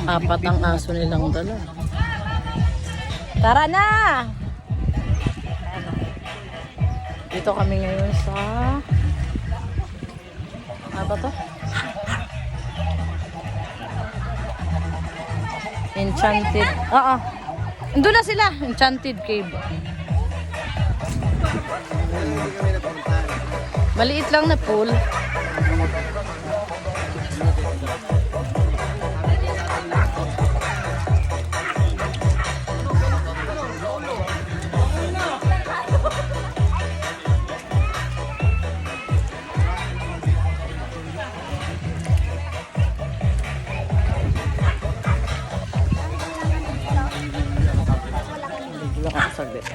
Apat ang aso nilang dala. Tara na! Dito kami ngayon sa... Ano ba to? Enchanted. Oo. Doon na sila. Enchanted Cave. Maliit lang na pool. Saglit.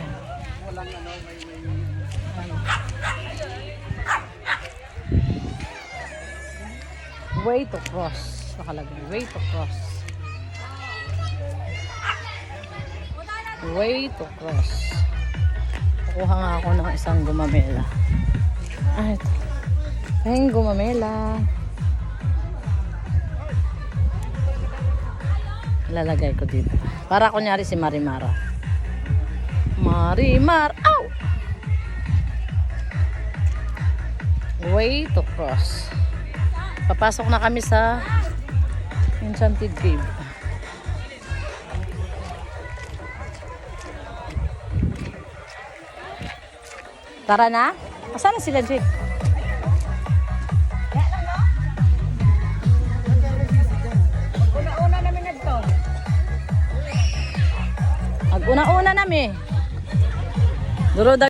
Way to cross. Nakalagay. Way to cross. Way to cross. Kukuha nga ako ng isang gumamela. Ah, ito. Ayun, gumamela. Lalagay ko dito. Para kunyari si Marimara. Marimar, ow! Way to cross. Papasok na kami sa Enchanted Cave. Tara na? Asan na sila, Jake? Una-una namin nagto. Una-una namin. Duro